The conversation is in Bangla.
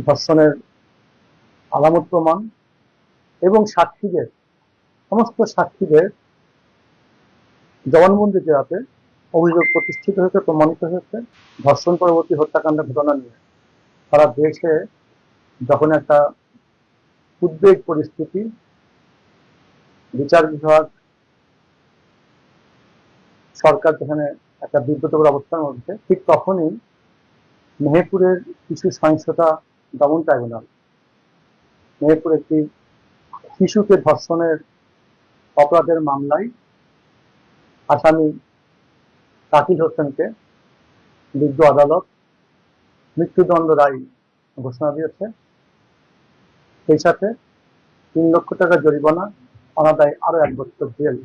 ধর্ষণের আলামত প্রমাণ এবং সাক্ষীদের সমস্ত সাক্ষীদের জবানবন্দি দেওয়াতে অভিযোগ প্রতিষ্ঠিত হয়েছে, প্রমাণিত হয়েছে। ধর্ষণ পরবর্তী হত্যাকাণ্ডের ঘটনা নিয়ে সারা দেশে যখন একটা উদ্বেগ পরিস্থিতি, বিচার বিভাগ, সরকার যেখানে একটা বিব্রতকর অবস্থার মধ্যে, ঠিক তখনই মেহেরপুরের কিছু সহিংসতা দমন ট্রাইব্যুনাল মেহেরপুর একটি শিশুকে ধর্ষণের অপরাধের মামলায় আসামি শাকিল হোসেনকে বিজ্ঞ আদালত মৃত্যুদণ্ড রায় ঘোষণা দিয়েছে। সেই সাথে 3 লক্ষ টাকা জরিমানা, অনাদায়ে আরো 1 বছর জেল